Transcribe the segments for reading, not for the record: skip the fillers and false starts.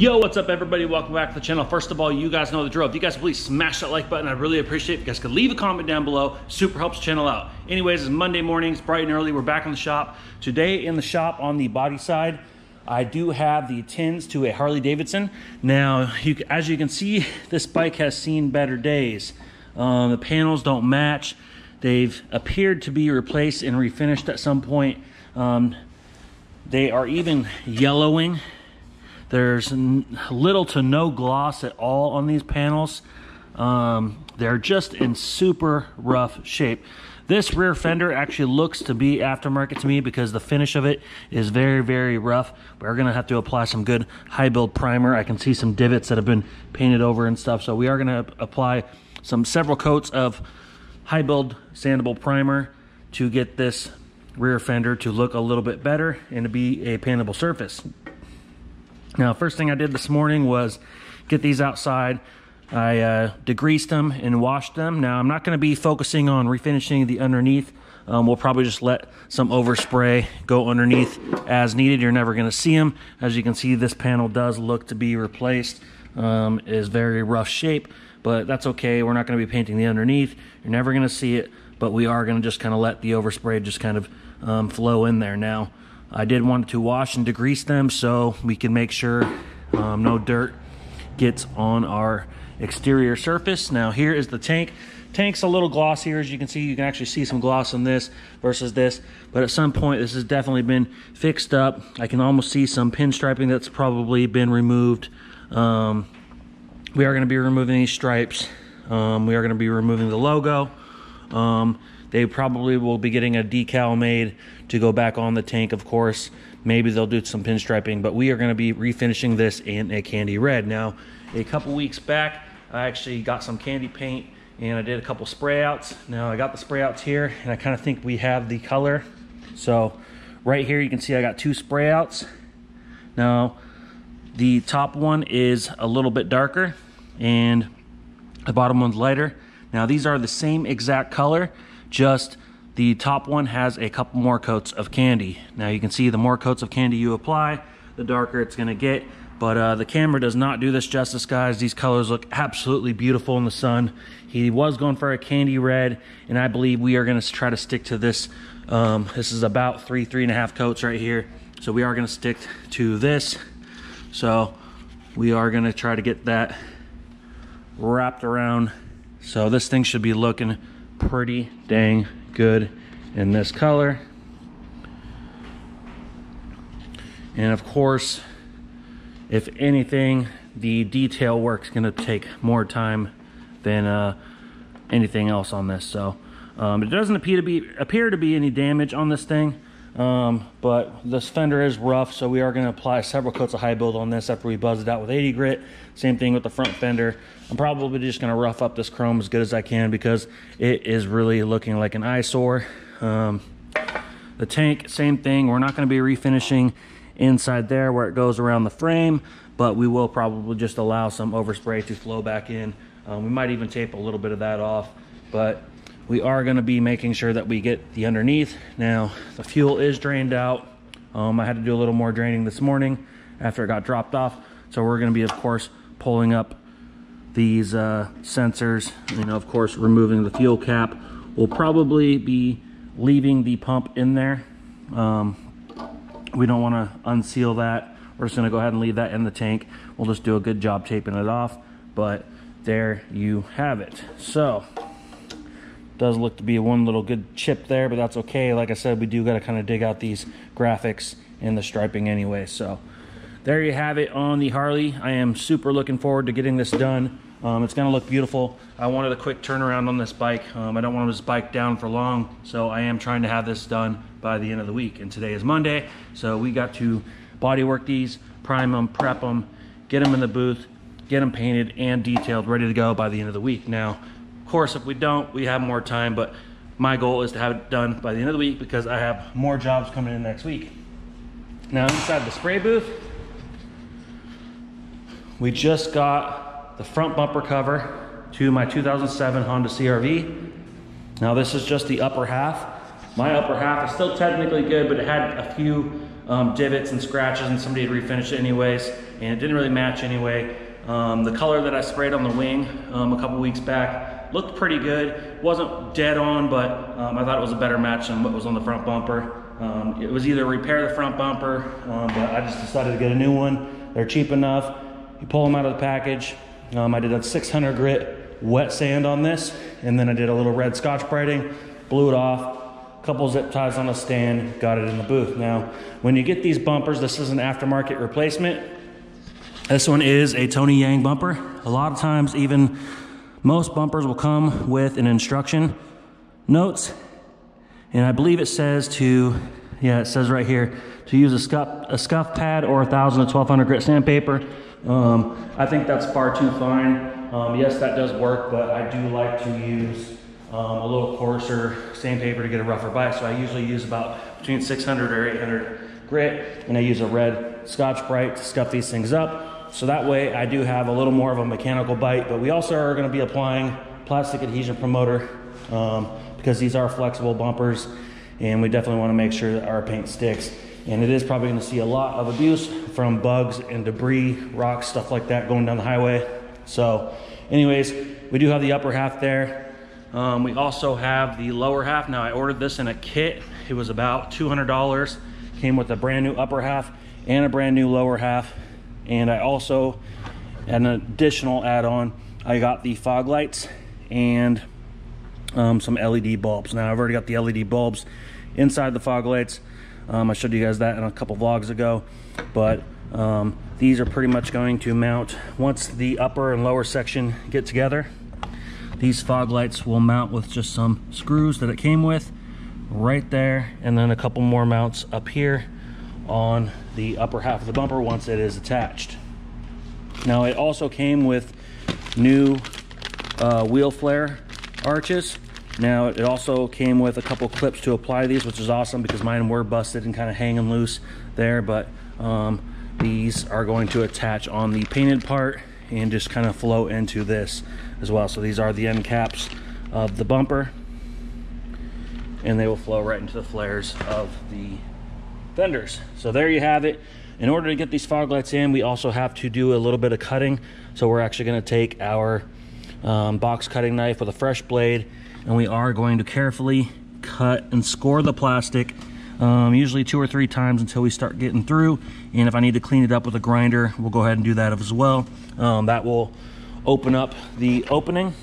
Yo, what's up everybody? Welcome back to the channel. First of all, you guys know the drill. If you guys please smash that like button, I'd really appreciate it. If you guys could leave a comment down below, super helps the channel out. Anyways, it's Monday morning, it's bright and early. We're back in the shop. Today in the shop on the body side, I do have the tins to a Harley-Davidson. Now, as you can see, this bike has seen better days. The panels don't match. They've appeared to be replaced and refinished at some point. They are even yellowing. There's little to no gloss at all on these panels. They're just in super rough shape. This rear fender actually looks to be aftermarket to me because the finish of it is very, very rough. We're gonna have to apply some good high build primer. I can see some divots that have been painted over and stuff. So we are gonna apply several coats of high build sandable primer to get this rear fender to look a little bit better and to be a paintable surface. Now, first thing I did this morning was get these outside. I degreased them and washed them. Now, I'm not going to be focusing on refinishing the underneath. We'll probably just let some overspray go underneath as needed. You're never going to see them. As you can see, this panel does look to be replaced. It is very rough shape, but that's okay. We're not going to be painting the underneath. You're never going to see it, but we are going to just kind of let the overspray just kind of flow in there. Now, I did want to wash and degrease them so we can make sure no dirt gets on our exterior surface. Now here is the tank. Tank's a little glossier, as you can see. You can actually see some gloss on this versus this, but at some point this has definitely been fixed up. I can almost see some pinstriping that's probably been removed. We are going to be removing these stripes. We are going to be removing the logo. They probably will be getting a decal made to go back on the tank, of course. Maybe they'll do some pinstriping, but we are going to be refinishing this in a candy red. Now, a couple weeks back, I actually got some candy paint and I did a couple spray outs. Now, I got the spray outs here and I kind of think we have the color. So, right here you can see I got two spray outs. Now, the top one is a little bit darker and the bottom one's lighter. Now, these are the same exact color, just the top one has a couple more coats of candy. Now you can see the more coats of candy you apply, the darker it's gonna get. But the camera does not do this justice, guys. These colors look absolutely beautiful in the sun. He was going for a candy red, and I believe we are gonna try to stick to this. This is about three and a half coats right here. So we are gonna stick to this. So we are gonna try to get that wrapped around. So this thing should be looking pretty dang good in this color. And of course, if anything, the detail work's gonna take more time than anything else on this. So it doesn't appear to be any damage on this thing, but this fender is rough, so we are gonna apply several coats of high build on this after we buzz it out with 80 grit. Same thing with the front fender. I'm probably just gonna rough up this chrome as good as I can because it is really looking like an eyesore. The tank, same thing. We're not gonna be refinishing inside there where it goes around the frame, but we will probably just allow some overspray to flow back in. We might even tape a little bit of that off, but we are gonna be making sure that we get the underneath. Now, the fuel is drained out. I had to do a little more draining this morning after it got dropped off. So we're gonna be, of course, pulling up these sensors, of course, removing the fuel cap. We'll probably be leaving the pump in there. We don't want to unseal that. We're just going to go ahead and leave that in the tank. We'll just do a good job taping it off, but there you have it. So, does look to be one little good chip there, but that's okay. Like I said, we do got to kind of dig out these graphics and the striping anyway. So, there you have it on the Harley. I am super looking forward to getting this done. It's gonna look beautiful. I wanted a quick turnaround on this bike. I don't want this bike down for long, so I am trying to have this done by the end of the week. And today is Monday, so we got to body work these, prime them, prep them, get them in the booth, get them painted and detailed, ready to go by the end of the week. Now, of course, if we don't, we have more time, but my goal is to have it done by the end of the week because I have more jobs coming in next week. Now, inside the spray booth, we just got the front bumper cover to my 2007 Honda CR-V. Now this is just the upper half. My upper half is still technically good, but it had a few divots and scratches, and somebody had refinished it anyways, and it didn't really match anyway. The color that I sprayed on the wing a couple weeks back looked pretty good. Wasn't dead on, but I thought it was a better match than what was on the front bumper. It was either repair the front bumper, but I just decided to get a new one. They're cheap enough. You pull them out of the package. I did a 600 grit wet sand on this, and then I did a little red Scotch Brighting, blew it off, a couple zip ties on a stand, got it in the booth. Now, when you get these bumpers, this is an aftermarket replacement. This one is a Tony Yang bumper. A lot of times, even most bumpers will come with an instruction notes, and I believe it says to, yeah, it says right here, to use a scuff pad or 1,000 to 1,200 grit sandpaper. I think that's far too fine. Yes, that does work, but I do like to use a little coarser sandpaper to get a rougher bite. So I usually use about between 600 or 800 grit, and I use a red Scotch Brite to scuff these things up. So that way I do have a little more of a mechanical bite, but we also are going to be applying plastic adhesion promoter because these are flexible bumpers, and we definitely want to make sure that our paint sticks. And it is probably going to see a lot of abuse from bugs and debris, rocks, stuff like that going down the highway. So anyways, we do have the upper half there. We also have the lower half. Now, I ordered this in a kit. It was about $200. Came with a brand new upper half and a brand new lower half. And I also, an additional add-on, I got the fog lights and some LED bulbs. Now, I've already got the LED bulbs inside the fog lights. I showed you guys that in a couple vlogs ago, but these are pretty much going to mount once the upper and lower section get together. These fog lights will mount with just some screws that it came with right there, and then a couple more mounts up here on the upper half of the bumper once it is attached. Now, it also came with new wheel flare arches. Now, it also came with a couple clips to apply these, which is awesome because mine were busted and kind of hanging loose there, but these are going to attach on the painted part and just kind of flow into this as well. So these are the end caps of the bumper, and they will flow right into the flares of the fenders. So there you have it. In order to get these fog lights in, we also have to do a little bit of cutting. So we're actually going to take our box cutting knife with a fresh blade, and we are going to carefully cut and score the plastic, usually 2 or 3 times until we start getting through. And if I need to clean it up with a grinder, we'll go ahead and do that as well. That will open up the opening,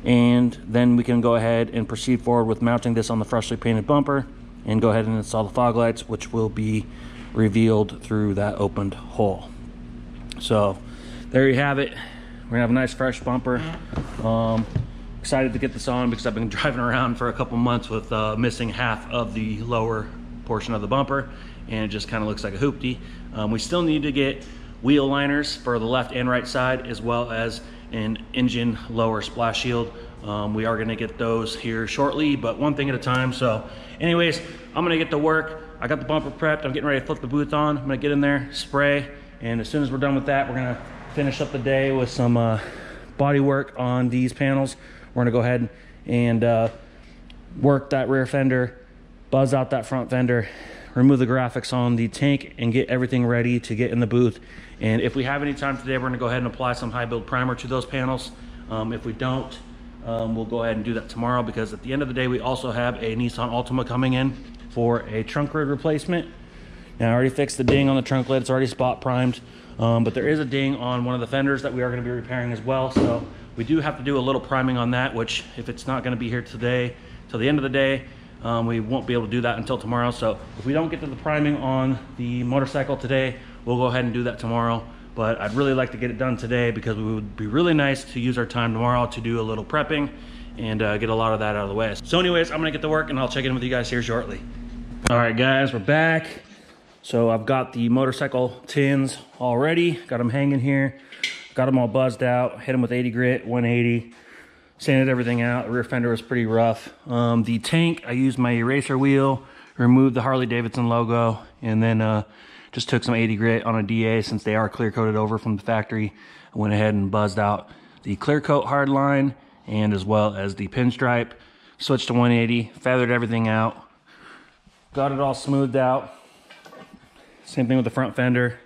and then we can go ahead and proceed forward with mounting this on the freshly painted bumper and go ahead and install the fog lights, which will be revealed through that opened hole. So there you have it. We're gonna have a nice fresh bumper. Excited to get this on because I've been driving around for a couple months with missing half of the lower portion of the bumper, and it just kind of looks like a hoopty. We still need to get wheel liners for the left and right side, as well as an engine lower splash shield. We are gonna get those here shortly, but one thing at a time. So anyways, I'm gonna get to work. I got the bumper prepped. I'm getting ready to flip the booth on. I'm gonna get in there, spray, and as soon as we're done with that, we're gonna finish up the day with some body work on these panels. We're gonna go ahead and work that rear fender, buzz out that front fender, remove the graphics on the tank, and get everything ready to get in the booth. And if we have any time today, we're gonna go ahead and apply some high build primer to those panels. If we don't, we'll go ahead and do that tomorrow, because at the end of the day, we also have a Nissan Altima coming in for a trunk lid replacement. Now, I already fixed the ding on the trunk lid. It's already spot primed, but there is a ding on one of the fenders that we are gonna be repairing as well. So we do have to do a little priming on that, which if it's not gonna be here today, till the end of the day, we won't be able to do that until tomorrow. So if we don't get to the priming on the motorcycle today, we'll go ahead and do that tomorrow. But I'd really like to get it done today, because it would be really nice to use our time tomorrow to do a little prepping and get a lot of that out of the way. So anyways, I'm gonna get to work and I'll check in with you guys here shortly. All right, guys, we're back. So I've got the motorcycle tins all ready, got them hanging here, got them all buzzed out, hit them with 80 grit, 180, sanded everything out. The rear fender was pretty rough. The tank, I used my eraser wheel, removed the Harley-Davidson logo, and then just took some 80 grit on a DA, since they are clear coated over from the factory. I went ahead and buzzed out the clear coat hard line, and as well as the pinstripe. Switched to 180, feathered everything out, got it all smoothed out, Same thing with the front fender.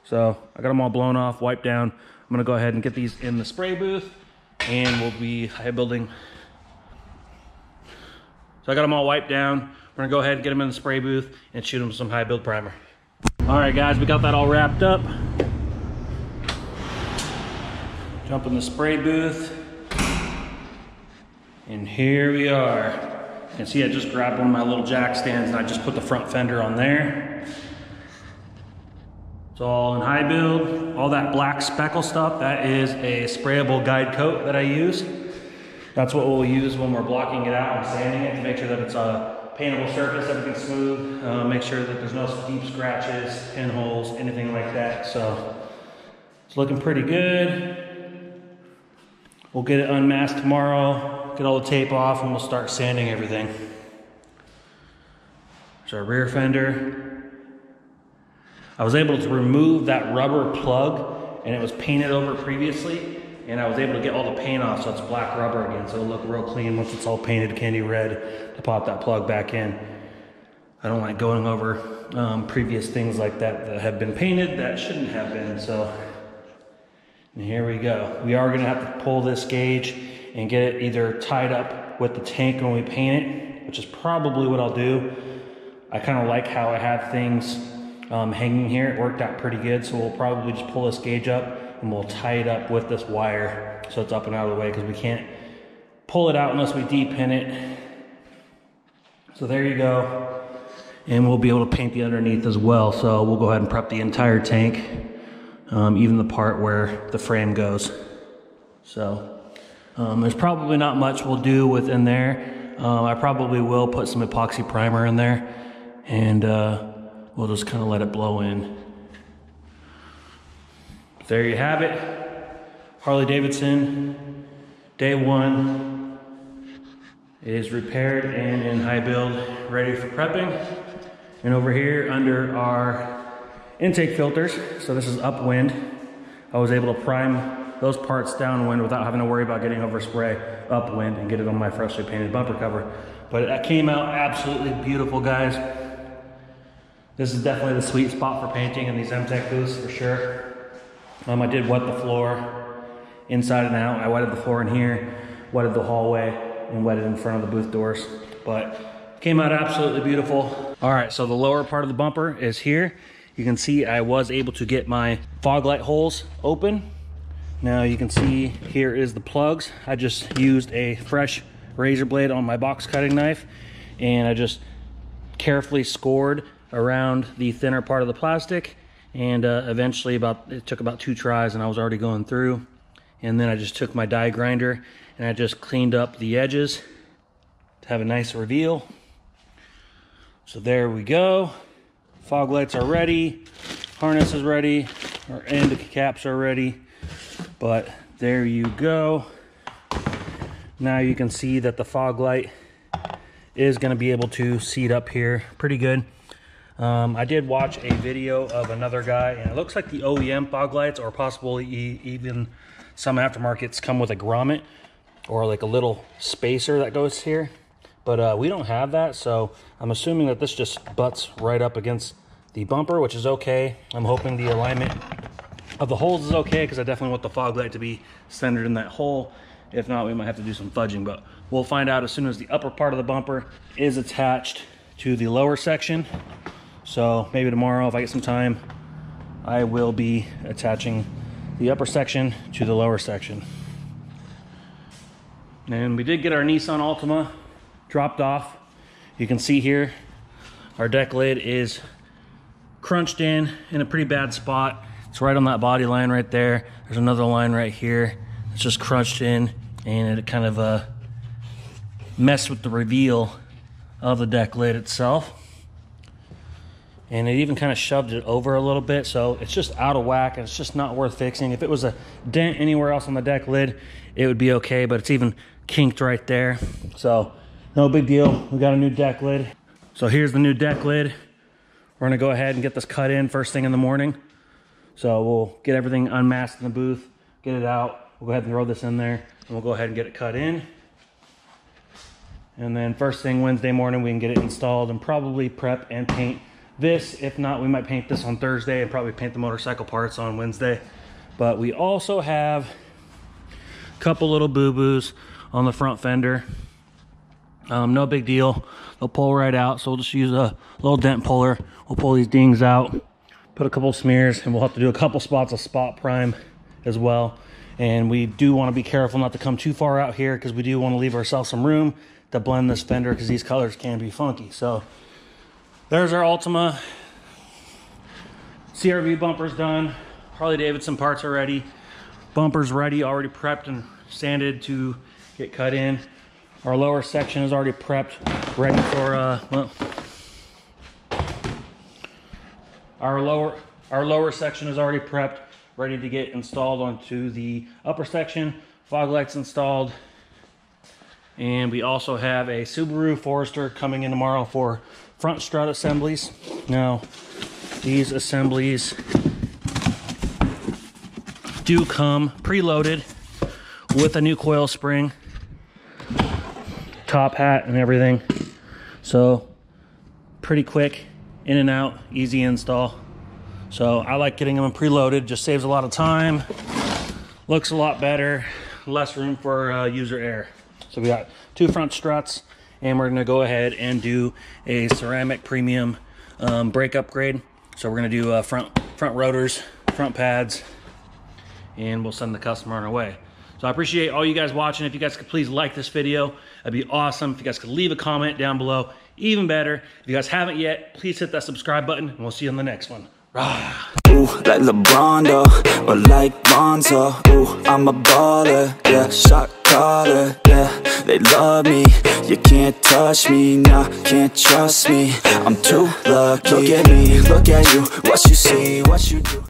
So I got them all blown off, wiped down. I'm gonna go ahead and get these in the spray booth, and we'll be high building. So I got them all wiped down. We're gonna go ahead and get them in the spray booth and shoot them some high build primer. All right guys, we got that all wrapped up. Jump in the spray booth. And here we are. You can see I just grabbed one of my little jack stands and I just put the front fender on there. It's all in high build. All that black speckle stuff, that is a sprayable guide coat that I use. That's what we'll use when we're blocking it out and sanding it to make sure that it's a paintable surface, everything's smooth. Make sure that there's no deep scratches, pinholes, anything like that. So it's looking pretty good. We'll get it unmasked tomorrow, get all the tape off, and we'll start sanding everything. There's our rear fender. I was able to remove that rubber plug, and it was painted over previously, and I was able to get all the paint off so it's black rubber again, so it'll look real clean once it's all painted candy red to pop that plug back in. I don't like going over previous things like that that have been painted that shouldn't have been. So, and here we go. We are gonna have to pull this gauge and get it either tied up with the tank when we paint it, which is probably what I'll do. I kind of like how I have things hanging here. It worked out pretty good, so we'll probably just pull this gauge up and we'll tie it up with this wire so it's up and out of the way, because we can't pull it out unless we de-pin it. So there you go. And we'll be able to paint the underneath as well. So we'll go ahead and prep the entire tank, even the part where the frame goes. So there's probably not much we'll do within there. I probably will put some epoxy primer in there, and we'll just kind of let it blow in. There you have it. Harley-Davidson, day one is repaired and in high build, ready for prepping. And over here under our intake filters, so this is upwind, I was able to prime those parts downwind without having to worry about getting overspray upwind and get it on my freshly painted bumper cover. But it came out absolutely beautiful, guys. This is definitely the sweet spot for painting in these m-tek booths for sure. I did wet the floor inside and out. I wetted the floor in here, wetted the hallway, and wetted in front of the booth doors. But came out absolutely beautiful. All right, so the lower part of the bumper is here. You can see I was able to get my fog light holes open. Now you can see here is the plugs. I just used a fresh razor blade on my box cutting knife, and I just carefully scored around the thinner part of the plastic, and eventually it took about 2 tries and I was already going through. And then I just took my die grinder and I just cleaned up the edges to have a nice reveal. So there we go. Fog lights are ready, harness is ready, our end caps are ready. But there you go. Now you can see that the fog light is going to be able to seat up here pretty good. I did watch a video of another guy, and it looks like the OEM fog lights, or possibly even some aftermarkets, come with a grommet or like a little spacer that goes here. But we don't have that, so I'm assuming that this just butts right up against the bumper, which is okay. I'm hoping the alignment of the holes is okay, because I definitely want the fog light to be centered in that hole. If not, we might have to do some fudging, but we'll find out as soon as the upper part of the bumper is attached to the lower section. So maybe tomorrow, if I get some time, I will be attaching the upper section to the lower section. And we did get our Nissan Altima dropped off. You can see here, our deck lid is crunched in a pretty bad spot. It's right on that body line right there. There's another line right here. It's just crunched in, and it kind of messed with the reveal of the deck lid itself. And it even kind of shoved it over a little bit, so it's just out of whack, and it's just not worth fixing. If it was a dent anywhere else on the deck lid, it would be okay, but it's even kinked right there. So no big deal. We got a new deck lid. So here's the new deck lid. We're gonna go ahead and get this cut in first thing in the morning. So we'll get everything unmasked in the booth, get it out. We'll go ahead and throw this in there, and we'll go ahead and get it cut in. And then first thing Wednesday morning, we can get it installed and probably prep and paint this. If not, we might paint this on Thursday and probably paint the motorcycle parts on Wednesday. But we also have a couple little boo-boos on the front fender. No big deal. They'll pull right out, so we'll just use a little dent puller. We'll pull these dings out, put a couple smears, and we'll have to do a couple spots of spot prime as well. And we do want to be careful not to come too far out here, because we do want to leave ourselves some room to blend this fender, because these colors can be funky. So there's our Ultima. CRV bumper's done. Harley-Davidson parts are ready. Bumper's ready, already prepped and sanded to get cut in. Our lower section is already prepped, ready for well, our lower section is already prepped, ready to get installed onto the upper section. Fog lights installed, and we also have a Subaru Forester coming in tomorrow for front strut assemblies. Now, these assemblies do come preloaded with a new coil spring, top hat, and everything. So pretty quick in and out, easy install. So I like getting them preloaded, just saves a lot of time, looks a lot better, less room for user error. So we got 2 front struts, and we're gonna go ahead and do a ceramic premium brake upgrade. So we're gonna do front rotors, front pads, and we'll send the customer on our way. So I appreciate all you guys watching. If you guys could please like this video, that'd be awesome. If you guys could leave a comment down below, even better. If you guys haven't yet, please hit that subscribe button, and we'll see you on the next one. Rah. Ooh, like LeBron though, or like Bonzo. Ooh, I'm a baller, yeah, shot caller, yeah. They love me, you can't touch me, nah, can't trust me. I'm too lucky. Look at me, look at you, what you see, what you do.